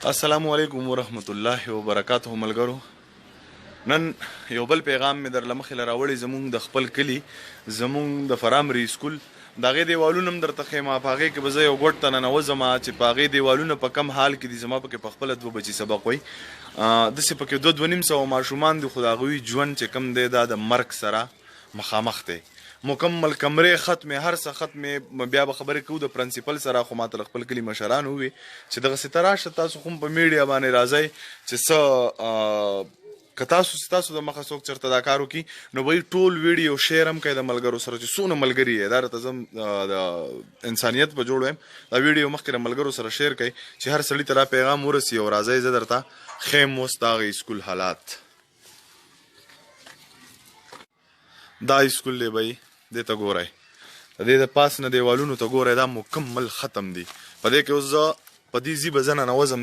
السلام علیکم ورحمت الله وبرکاته ملګرو. نن یو بل پیغام مې در لمخې راوړی زمونږ د خپل کلی زمونږ د فرامري سکول د هغې دیوالونه هم درته ښیم. په هغې کې به زه یو ګوټ ته ننوځم چې په هغې دیوالونه په کم حال کې دي. زما پکې په خپله 2 بچي سبق وایي، داسې پکې 2-2.5 ماشومان دي، خو د هغوی ژوند چې کم دی دا د مرګ سره مخامخ دی. مکمل کمرې ختمې، هر څه ختمې. بیا به خبرې کوو د پرنسپل سره، خو ما ته له خپل کلي مشران ووي چې دغسې ته راشه تاسو خو هم په میډیا باندې راځئ چې څه که ستاسو د مخه څوک چېرته دا کار وکړي نو به ټول ویډیو شیر هم کوي د ملګرو سره چې څونه ملګري یې. دا راته زه د انسانیت په جوړ وایم، دا ویډیو مخکې د ملګرو سره شیر کوي چې هر سړي ته دا پیغام ورسي. او راځئ زه درته ښیم اوس د هغې سکول حالات. دا سکول دی بهی، دې ته ګورئ، د دې د پاس نه دیوالونو ته ګورئ، دا مکمل ختم دي. په دې کې اوس زه په دې ځي به زه ننوځم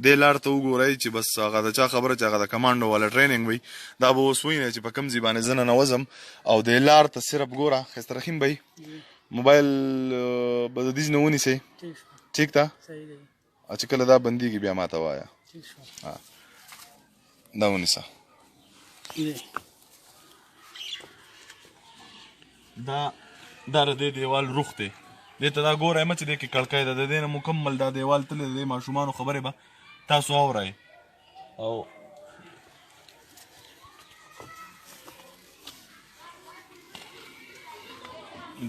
دې لار ته وګورئ چې بس هغه د چا خبره چې هغه د کمانډو والا ټریننګ وي، دا به اوس ووینئ چې په کوم ځای باندې زه ننوځم. او دې لار ته صرف ګوره ښایسته رحیم بهی، موبایل به د دې نه ونیسئ، ټیک ده؟ چې کله دا بندېږي بیا ما ته وایه. دا ونیسه. دا د دې دیوال روخ دی، دې ته دا ګورئ مه چې دې کې کړکۍ ده، د دې نه مکمل دا دیوال تللی د دې ماشومانو خبرې به تاسو اورئ. او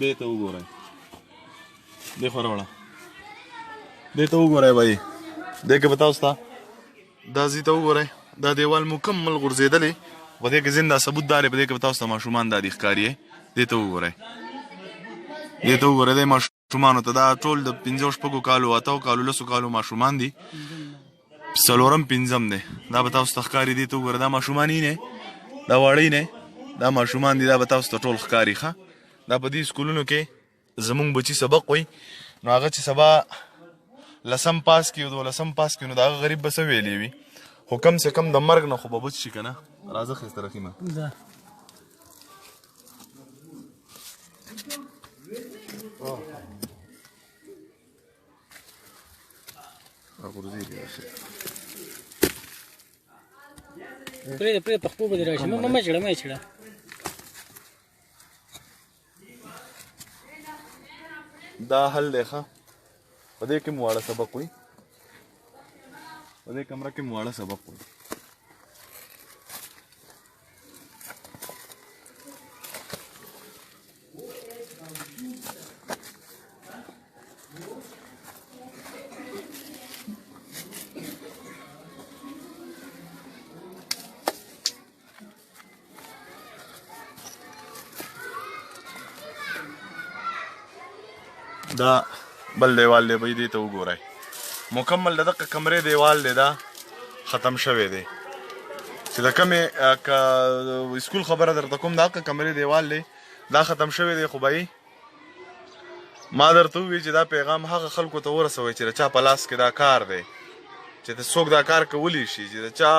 دې ته وګورئ، دې خوا راوړه، دې ته وګورئ بهی، دې کې به تاسو ته دا ځي ته وګورئ، دا دیوال مکمل غورځېدلی، په دې کې زنده ثبوت دا دی، په دې کې به تاسو ته ماشومان دا دي ښکاري. دې ته وګورئ، دې ته وګورئ، دې ماشومانو ته دا ټول د 5-6 کالو 8 کالو 10 کالو ماشومان دي، 4-5 دی. دا به تاسو ته ښکاري. دې ته وګورئ، دا ماشومان یې نه، دا واړه نه، دا ماشومان دي، دا به تاسو ته ټول ښکاري. ښه، دا په دې سکولونو کې زمونږ بچي سبق وایي، نو هغه چې سبا 10م پاس کړي او 12م پاس کړي نو د هغه غریب به څه ویلی وي، خو کم سے کم د مرګ نه خو به بچ شي که نه. راځه ښایسته رحیمه. پرې په خپل باندې راشي، مه چړه مه چړه. دا حل دی. ښه، په دې کې مو واړه سبق وایي، په دې کمره کې مو واړه سبق وایي. دا بل دیوال دی بهی، دې ته وګورئ، مکمل د دغه کمرې دیوال دی، دا ختم شوی دی. چې د کمې سکول خبره درته کوم، د هغه کمرې دیوال دی دا ختم شوی دی. خو بهی ما درته ووایي چې دا پیغام هغه خلکو ته ورسوئ چې د چا په لاس کې دا کار دی، چې د څوک دا کار کولی شي، چې د چا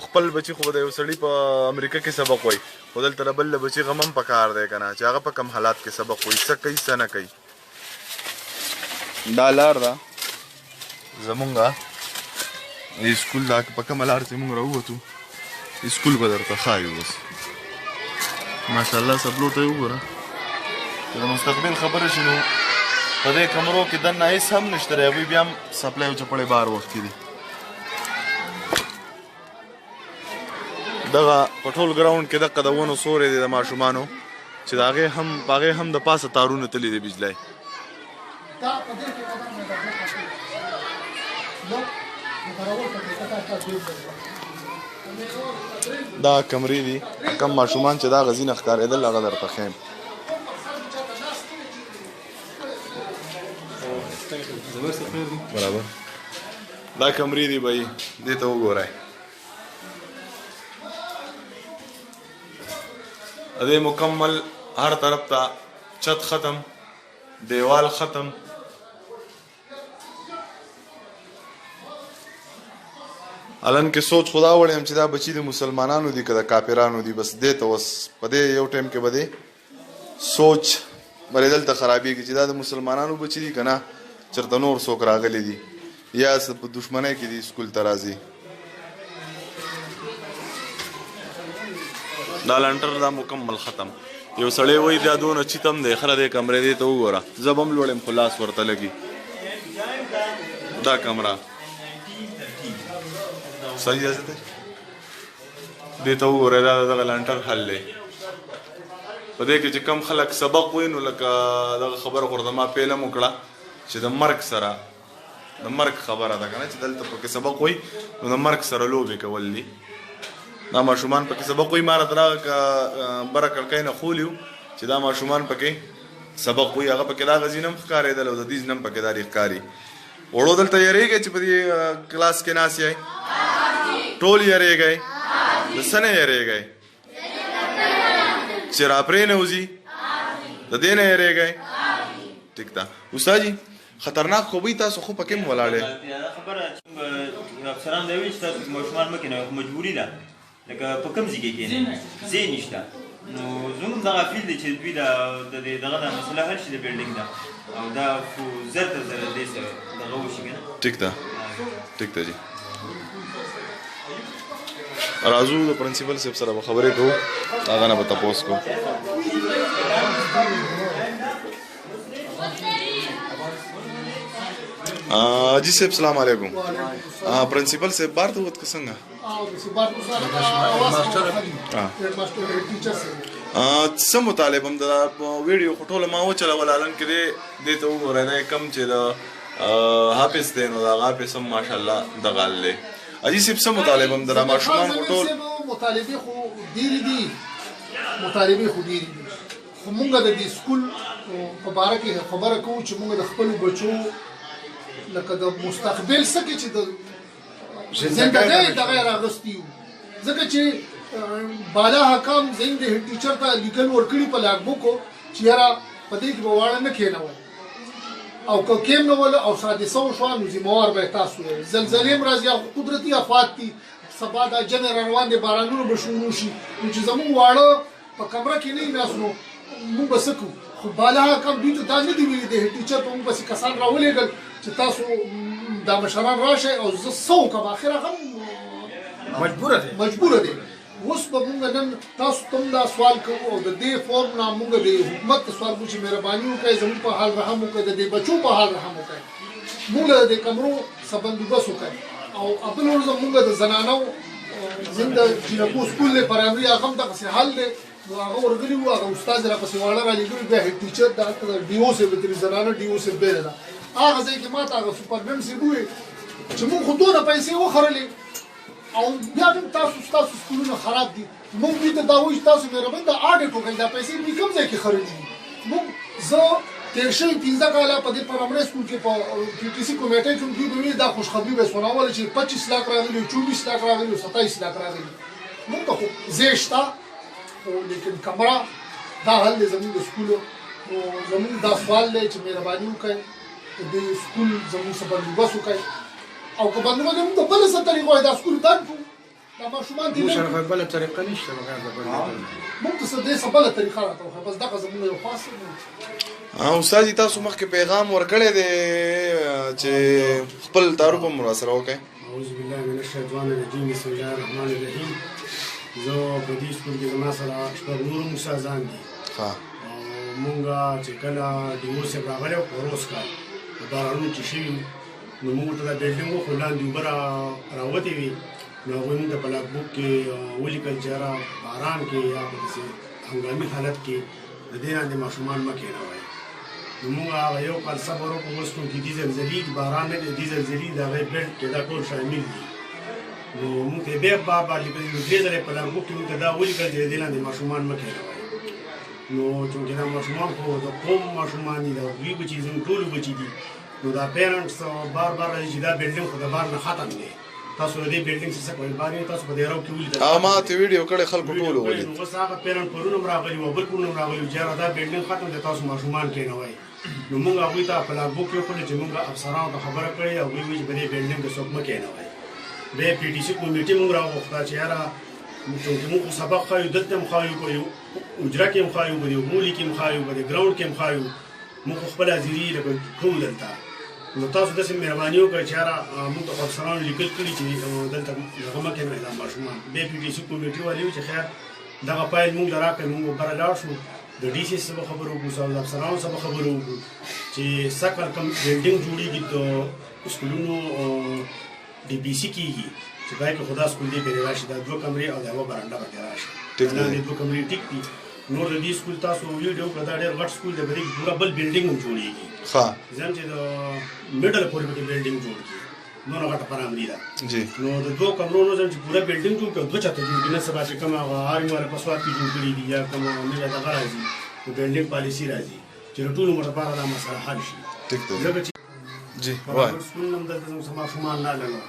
خپل بچي خو د یو سړي په امریکا کې سبق وایي، خو دلته د بل بچي غم هم پکار دی که نه، چې هغه په کم حالات کې سبق وایي، څه کوي څه نه کوي. دا لار ده زمونږ سکول، دا په کومه لار چې مونږ راووتو سکول به درته ښایو. اوس ماشاءالله سپلو ته یې وګوره چې د مستقبل خبره شي نو په دې کمرو کې دننه هېڅ هم نشته دی، هغوی بیا هم سپلی او چپړې بار وختي دي. دغه په ټول ګراونډ کې دغه د ونو سوری دی د ماشومانو، چې د هغې هم د پاسه تارونه تللي دي بجلی. دا کمرې دي، کم ماشومان چې دا غزي نه ښکارېدل هغه درته ښیم. برابر دا کمرې دي بهی، دې ته وګورئ، دې مکمل هر طرف ته چت ختم، دیوال ختم. الان کې سوچ خدا وړم چې دا بچي د مسلمانانو دي که د کافرانو دي. بس دې ته اوس په دې یو ټایم کې به دې سوچ بلې دلته خرابېږي چې دا د مسلمانانو بچي دي که نه چېرته نور څوک راغلي دي. یا څه په دشمنۍ کې دي سکول ته راځي. دا لنټر دا مکمل ختم. یو سړی وایي دا دونه چیتم دی خره دی کمرې دې ته وګوره. زه به هم لوړ یم خو لاس ورته لګي. دا کمره صحیح ده دې ته وګوره. دا دغه لنټر حل دی. په دې کې چې کم خلک سبق وایي نو لکه دغه خبره خو ورته ما پیلم وکړه چې د مرګ سره د مرګ خبره ده که نه چې دلته پکې سبق وایي نو د مرګ سره لوبې کول دي. دا ماشومان پکې سبق وایي. ما راته راغه که بره کړکۍ نه خولي وو چې دا ماشومان پکې سبق وایي هغه پکې دا غزي نه هم ښکارېدل او د دې نه هم پکې دا ښکاري. وړو دلته یېرېږئ چې په دې کلاس کې ناست یئ؟ ټول یېرېږئ؟ د څه نه یېرېږئ؟ چې راپرې نه وځي د دې نه یېرېږئ؟ ټیک ده. استاد جي خطرناک خو به تاسو خو پکې هم ولاړې خبره افسران دا وایي چې تاسو ماشومان مه کېنوئ خو مجبوري ده لکه په کوم ځای کې کېنئ ځای نشته. نو زموږ دغه فیل دی چې دوی دغه دا مسله حل شي د بلډینګ ده او دا خو زر تر زره دې سره دغه وشي که نه. ټیک ده ټیک ده جي. راځو د پرنسپل صاحب سره به خبرې کوو هغه نه به تپوس کوو. جی صاحب سلام علیکم. پرنسپل صاحب بار ته ووت که څنګه؟ څه مطالبه هم د ویډیو خو ټوله ما وچلول هلن کې دې ته وګورئ دی کم چې د حافظ دی نو د هغه حافظ هم ماشاءالله دغه حال دی. اجي صاحب څه مطالبه هم د ماشومان خو ټول مطالبې خو ډېرې دي خو مونږ د دې سکول په باره کې خبره کوو چې مونږ د خپلو بچو لکه د مستقبل څه کې چې د زندګۍ دغه یې راغوستي یو ځکه چې بالا حکام زین د هېډ ټیچر ته لیکل ورکړي په لاګ بوکو چې یاره په دې کې به واړه نه کښېنول او که کېنول او حادثه وشوه نو ذمهوار به تاسو یې. زلزلې هم راځي او قدرتي افات دي سبا دا جنې را روان دي بارانونه به شروع شي نو چې زموږ واړه په کمره کې نه وي ناست نو موږ به څه کوو. خو بالا حکام دوی ته دا نه دي ویلي د هېډ ټیچر په موږ پسې کسان راولېږل چې تاسو دا مشران راشئ او زه څه وکړم اخر هغه مجبوره دی. اوس به مونږ نن تاسو ته هم دا سوال کوو او د دې فورم نه مونږ د حکومت ته سوال کوو چې مهرباني وکړئ زموږ په حال رحم وکړئ د دې بچو په حال رحم وکړئ مونږ له د کمرو څه بندوبست وکړئ او بل ورځ مونږ د زنانو زین د جینکو سکول دی پرایمري هغه هم دغسې حل دی نو هغه ورغلي وو هغه استاد یې راپسې واړه رالېږلي بیا هېډ ټیچر دلته ډي او صاحب د زنانه ډي او صاحب بېله ده هغه ځای کې ما ته هغه سوپرمن صاحب وویل چې مونږ خو دونه پیسې وخرلې او بیا هم ستاسو سکولونه خراب دي مونږ دوی ته دا وایو چې تاسو مهرباني دا اډټ وکړئ دا پیسې دوی کوم ځای کې خرلي دي. مونږ زه تېر شوي 15 کاله په دې پرایمري سکول کې په پي ټي سي کمیټۍ کې دوی به ویل دا خوشخبري به یې سنوله چې 25 لاک راغلي 24 لاک راغلي 27 لاک راغلي. مونږ ته خو ځای شته خو لیکن کمره دا حل دی زموږ د سکولو نو زموږ دا سوال دی چې مهرباني وکړئ د دې سکول زموږ څه بندوبست وکړئ او که بندوبست موږ د بله څه طریقه وایي دا سکول بند کړو دا ماشومان دې موږ بله طریقه نشته موږ ته څه دې څه بله طریقه راته وښایه بس دغه زموږ یو خاص استاد جي تاسو مخکې پیغام ورکړی دی چې خپل تعارف هم راسره وکړئ. اعوذ بالله من الشیطان الرجیم بسم الله الرحمن الرحیم. زه په دې سکول کې زما سره شپږ نور استادان دي او مونږ چې کله ډي او صاحب راغلی و په روز کال په بارانونو چې شوي نو موږ ته دا بلډینګ و خو لاندې اوبه راوتې وې نو هغوی موږ ته په لاک بک کې ولیکل چې یاره باران کې یا په داسې هنګامي حالت کې د دې لاندې ماشومان مه کښېنوئ. نو موږ هغه یو کال صبر وکړو اوس کوم چې دې زلزلې دي باران نه دی دې زلزلې د هغې بلډ کې دا ټول شامل دي نو موږ ته بیا بار لیکلي نو درې ځلې په لاک بک کې موږ ته دا ولیکل چې د دې لاندې ماشومان مه کښېنوئ. نو چونکې دا ماشومان خو د قوم ماشومان دي د هغوی بچي زموږ ټولو بچي دي نو دا پیرنټس بار راځي چې دا بلډینګ خو د بار نه ختم دی تاسو د دې بلډینګ څه کوئ بار یې تاسو په دې راو کې ولیدل ما ته ویډیو کړی خلکو ټولو ولید اوس هغه پیرنټ پرون هم راغلي و بل پرون هم راغلي چې دا بلډینګ ختم دی تاسو ماشومان کښېنوئ. نو موږ هغوی ته په لاک بک کې وکړل چې موږ افسرانو ته خبره کړې هغوی وایي چې په دې بلډینګ کې څوک مه کښېنوئ. بیا پي ټي سي کمیټې موږ راوغوښته چې یاره چونکې موږ خو سبق ښایو دلته هم ښایو په یو اجره کې هم ښایو په دې مولي کې هم ښایو په دې ګراونډ کې هم ښایو موږ خو خپله حاضري لکه کوو دلته نو تاسو داسې مهرباني وکړئ چې یاره موږ ته افسرانو لیکل کړي چې دلته دغه مه کوئ دا ماشومان بیا پي ټي سي کمیټي والي وي چې خیر دغه فایل موږ له راکړئ موږ به بره لاړ شو د ډي سي سره به خبرې وکړو صاحب د افسرانو سره به خبرې وکړو چې سږ کم بلډینګ جوړېږي د سکولونو ډي پي سي کېږي چې پای کې خدا سکول دی پرې راشي دا 2 کمرې او د یوه برنډه پکې راشي لاندې 2 کمرې ټیک دي نور د دې سکول تاسو ویډیو کړه دا ډېر غټ سکول دی په دې کې پوره بل بلډینګ هم جوړېږي ځکه چې د میډل پورې پکې بلډینګ جوړ کړي نور غټه پرامري ده نو د 2 کمرو نو چې پوره بلډینګ جوړ کړه 2 چاته جوړ کړي سبا چې کوم هغه آرمي والا پسوات کې جوړ کړي دي یا کوم نه دغه راځي د بلډینګ پالیسي راځي چې ټول عمر لپاره دا مسله حل شي ټیک ده ځکه چې جی وای سکول هم دلته زموږ ماشومان نه لګو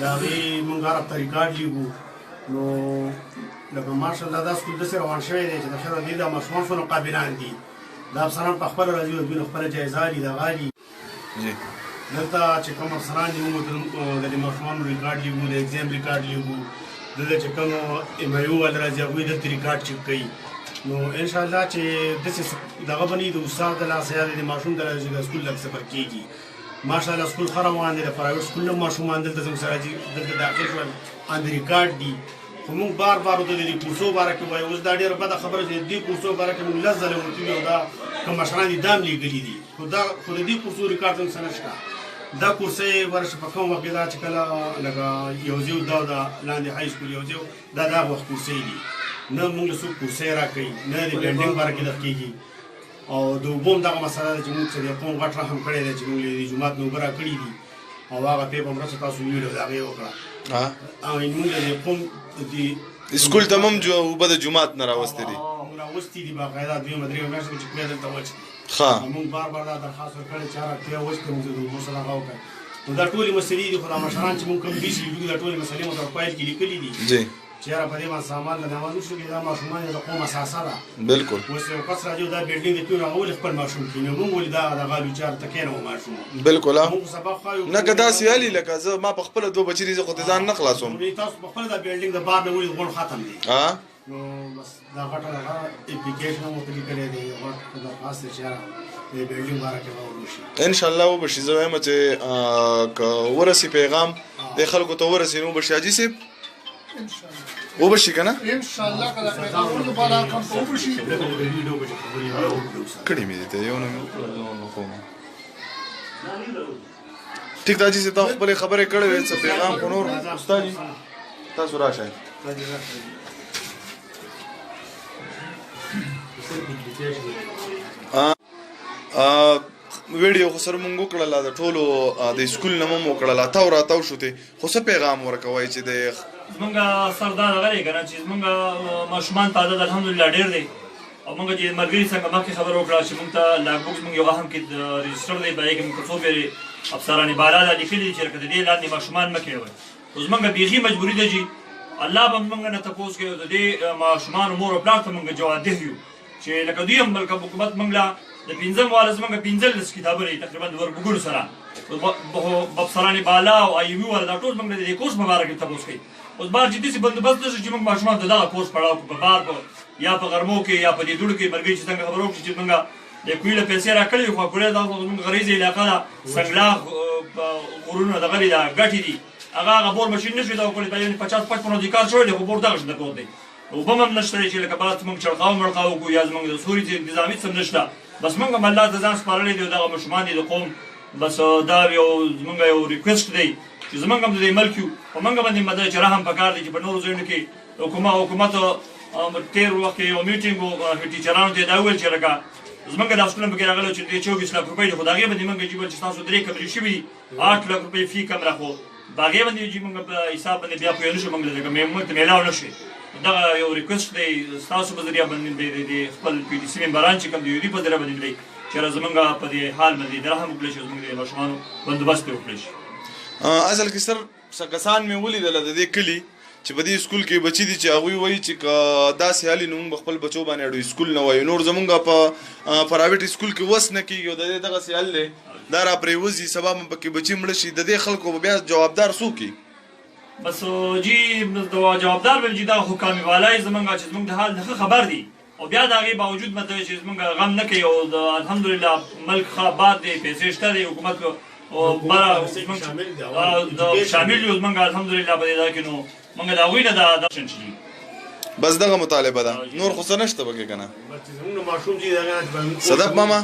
دا هغې مونږ هر هفته ریکارډ لیکو نو لکه ماشاءالله دا سکول داسې روان شوی دی چې د خیر دې دا ماشومان څونه قابلان دي دا افسران په خپله راځي او دوی له خپله جایزه اخلي دغه اخلي دلته چې کوم افسران دي موږ د دې ماشومانو ریکارډ لیکو د ایگزام ریکارډ لیکو دلته چې کوم ایم آی او والا راځي هغوی دلته ریکارډ چک کوي نو انشاءالله چې داسې دغه به نه وي د استاد د لاسه یا د ماشوم د لاسه د سکول لږ سفر کېږي ماشاءالله سکول ښه روان دی د پرایویټ سکول نه ماشومان دلته زموږ سره راځي دلته داخل شول ان ریکارډ دي خو موږ بار بار ورته د دې کورسو باره کې وایو اوس دا ډېره بده خبره چې د دې کورسو باره کې موږ لس ځله ورته ویو دا کوم مشران دي دا هم لیکلي دي خو د دې کورسو ریکارډ زموږ سره نشته دا کورسې ورشه په کوم وخت کې دا چې کله لکه یو ځای دا لاندې های سکول یو ځای دا دغه وخت کورسې دي نه موږ له څوک کورسې راکوي نه د بلډینګ باره کې دغه کېږي او د اوبو هم دغه مسله ده چې موږ څه د قوم غټ رحم کړی دی چې موږ د جومات نه اوبه راکړي دي او هغه پې په مرسته تاسو ویډیو د هغې وکړه او موږ د قوم د سکول ته هم اوبه د جومات نه راوستې دي راوستي دي باقاعده دویمه درېیمه میاشت چې کلی دلته وچ دي موږ بار بار دا درخواست ورکړی چې هر اړتیا وچ کړو موږ د اوبو سره هغه وکړو نو دا ټولې مسلې دي خو دا مشران چې موږ کوم دي چې دا ټولې مسلې مو د فایل کې لیکلي دي چې یاره په دې باندې سامان له نامه نشو کې دا ماشومان د قوم اساسه ده بالکل اوس یو کس راځي دا بلډینګ د ټول هغه ولې خپل ماشوم کینې موږ ولې دا دغه لوچار تکې نه و ماشوم بالکل موږ سبق خایو نه که داسې هلي لکه زه ما په خپله 2 بچي دي زه خو ته ځان نه خلاصوم تاسو په خپله دا بلډینګ د بار نه ولې غوړ ختم دی نو بس دا غټه هغه اپلیکیشن هم ورته لیکلی دی غټ درخواست دی چې یاره د بلډینګ باره کې به وشي انشاءالله وبشي زه وایم چې که ورسي پیغام د خلکو ته ورسي نو وبشي حاجي صاحب وبشي که نه انشاءالله که د پیغامونو بالا کم په وبشي کړي مې دي ته یو نه مې کوم ټیک ده حاجي صاحب تا خپلې خبرې کړې وې څه پیغام خو نور استاد جي تاسو راشئ ویډیو خو سره مونږ وکړله د ټولو د سکول نه مو وکړله تاو راتاو شو ته خو څه پیغام ورکوئ چې د زمونږ سر دا دغه دی که نه چې زمونږ ماشومان تعداد الحمدلله ډېر دی او مونږ چې ملګري څنګه مخکې خبره وکړه چې مونږ ته لاک بوکس مونږ یو اهم کې رجسټر دی په هغې کې مونږ څو پېرې افسرانې بالا دا لیکلي دي چې لکه د دې لاندې ماشومان مه کېږئ خو زمونږ بیخي مجبوري ده چې الله به مونږ نه تپوس کوي او د دې ماشومانو مور او پلار ته مونږ جوابدeh یو چې لکه دوی هم بلکې حکومت مونږ له د 15 والا زمونږ 15 کتابونه تقریبا د وربګلو سره افسرانې بالا او آیوي والا دا ټول مونږ د دې کورس په باره کې تپوس کوي اوس بار چې داسې بندوبست نشي چې مونږ ماشومان ته دغه کورس پړاو کړو په بار یا په غرمو کې یا په دې دوړو کې ملګري چې څنګه خبره وکړي چې مونږ د کوی له پیسې راکړې خو کوی دا زموږ غریزه علاقه ده سنګلاغ غرونه دغه دي ګټې دي هغه بور ماشین نشي دا کولی په 50-55 د کار شوی دی خو بور دغه شته کوو دی اوبه هم نشته چې لکه بعد موږ چړقاو مړقاو کوو یا زموږ د سوري نظامي څه نشته بس موږ هم الله ته ځان سپارلی دی دغه ماشومان دي د قوم بس دا یو زموږ یو ریکویسټ دی چې زموږ هم د دې ملک یو په موږ باندې مدد چې رحم پکار دی چې په نورو ځایونو کې حکومت تېر وخت کې یو میټینګ و ټیچرانو ته دا وویل چې لکه زمونږ د سکولونو پکې راغلی چې 24 لک روپۍ دي خو د هغې باندې موږ چې ویل چې ستاسو 3 کمرې شوي دي 8 لک روپۍ فی کمره خو د هغې باندې چې موږ په حساب باندې بیا پوه نه شو موږ لکه موږ ته میلاو نه شي دغه یو ریکویسټ دی ستاسو په ذریعه باندې د خپل پی ټي سي ممبران چې کوم دي دوی په ذریعه باندې دی چې زمونږ په دې حال باندې د رحم وکړی شي زمونږ د ماشومانو بندوبست پرې وکړی شي اصل کې سر څه کسان مې ولیدل د دې کلي چې په دې سکول کې بچي دي چې هغوی وایي چې داسې حالي نو موږ به خپل بچو باندې اړو سکول نه وایو نور زمونږ په پرایویټ سکول کې وس نه کېږي او د دې دغسې حل دی دا را پرېوځي سبا به پکې بچي مړه شي د دې خلکو به بیا جوابدار څوک وي بس جی جوابدار به چې دا حکامي والای زمونږ چې زمونږ د حال نه خبر دي او بیا د هغې باوجود مته چې زمونږ غم نه کوي او الحمدلله ملک ښه آباد دی پیسې شته دی حکومت او بارا شامل یو زمونږ الحمدلله په دې ځای کې نو موږ د هغوی نه دا شن شي بس دغه مطالبه ده نور خو څه نشته پکې که نه زمونږ ماشوم چې دغه صدف ماما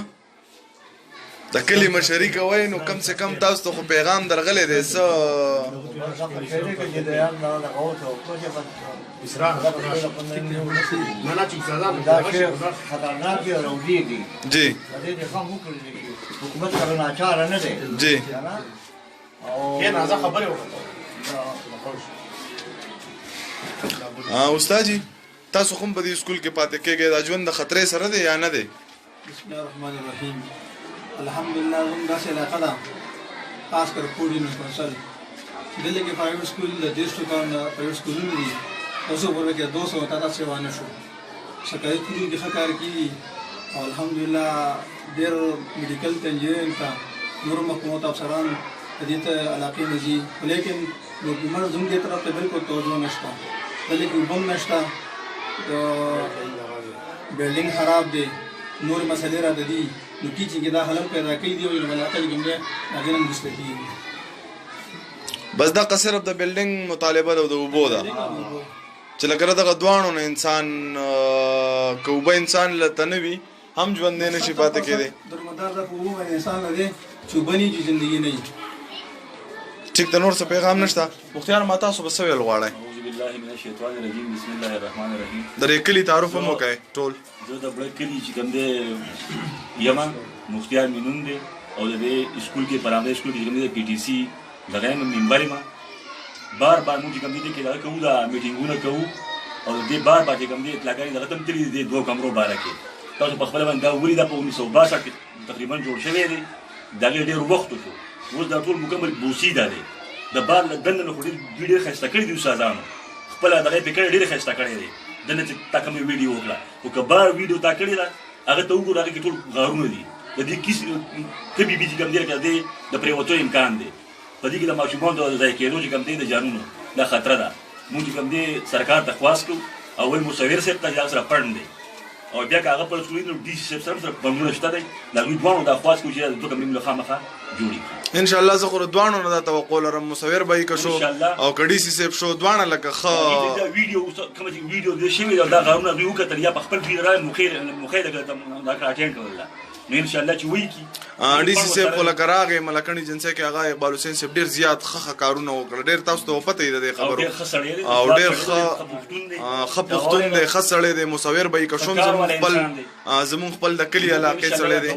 د کلي مشري کوئ نو کم سے کم تاسو ته خو پیغام درغلی دی څه جی حکومت کا ناچار نه دی جی استاد جی تاسو کوم په دې سکول کې پاتې کېږئ دا ژوند د خطرې سره دی یا نه دی بسم الله الرحمن الرحیم الحمدلله زموږ داسې علاقه ده خاص کر کوډ یونیورسل دلته کې پرایویټ سکول د 150 کان پرایویټ سکولونه دي اوس په کې 200 تا سیوا نه شو شکایت کړي د خکار کی او الحمدلله ډېر میډیکل ته انجینرینګ ته نور حکومت افسران دې ته علاقې نه دي لیکن نو موږ زموږ دې طرف ته بالکل توجه نشته بلکې وبم نشته بلډینګ خراب دي نور مسئلې را دي نو کیږي چې دا خلل پیدا کوي دی او علاقې کې موږ هغه نن مستفید بس دا قصر د بلډینګ مطالبه د وبو ده چې لکه دغه دوانو نه انسان کوبه انسان لته نه وي هم ژوند نه شي پاتې کېدی درمدار د کوبه انسان لري چې بني چې ژوندۍ نه ټیک د نور څه پیغام نشته مختار ما تاسو به څه ویل غواړئ اعوذ بالله من الشیطان الرجیم بسم الله الرحمن الرحیم درې کلي تعارف هم وکړئ ټول زه د بړ کلي چې کوم دی یما مختار مینون دی او د دې سکول کې پرامدې سکول کې کوم دی پی ټی سی دغه منبر ما بار موږ کوم دي کې دا کوو دا میټینګونه کوو او دې بار چې کوم دي اطلاقای دغه تم تللی دي دوه کمرو بار کې تاسو په خپل باندې دا وری دا په 1962 کې تقریبا جوړ شوی دی دا ډېر وخت وشو اوس دا ټول مکمل بوسیده دی د بار له دننه نو ډېر خسته کړی دي استادانو خپل دغه فکر ډېر خسته کړی دی دنه چې تا کوم ویډیو وکړه او کبار ویډیو تا کړی دا هغه ته وګوره هغه کې ټول غارونه دي د دې کیس کبي بي چې کوم دی کې د پریوتو امکان دی په دې کې د ماشومان د ځای کېدو چې کوم دی د جانونو دا خطر ده موږ کوم دی سرکار ته خواست کوو او وایي مصور صاحب ته سره پړن دی او بیا که هغه پر سکولینو ډي سي صاحب سره بمونه شته دی د دوی دوانو دا خواست کوو چې دوه کوم خامخا جوړي ان شاء الله زه خو دوانو نه دا توقع لرم مصور به یې شو او کډي سي صاحب شو دوانه لکه ښه دا ویډیو کوم چې ویډیو د شوی دا غارونه دوی وکړل یا په خپل ویډیو مخیر دا کاټین کړل نو ان شاء الله چې وایي کی ډي سي صاحب خو لکه راغی ملکني جنسه کې هغه اقبال حسین صاحب ډیر زیات ښه کارونه وکړل ډیر تاسو ته پته یې د خبرو او ډیر ښه پښتون دی ښه سړی دی مصور به یې کوم زمون خپل د کلی علاقې سړی دی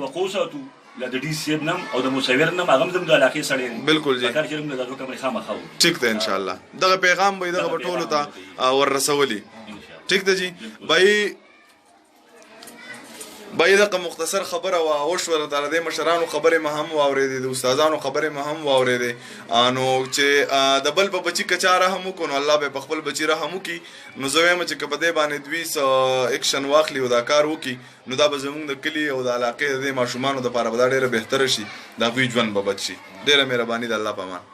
لا د ډي سي نم او د مصور نم هغه هم د علاقې سړی دی بالکل جی کار چې موږ د دوه کمرې خامخا ټیک ده ان شاء الله دغه پیغام به دغه ټولو ته ور رسولي ټیک ده جی بای دغه مختصر خبره او شوره در دې مشرانو خبره ما هم واورېدې د استادانو خبره ما هم واورېدې نو چې د بل په بچی کچاره هم کو نو الله به خپل بچی رحم وکي نو زه هم چې کبه دې باندې دوی اکشن واخلي او دا کار وکي نو دا به زموږ د کلی او د علاقې د ماشومانو د لپاره ډېر بهتر شي دا وی ژوند به بچي ډېر مهرباني د الله په امان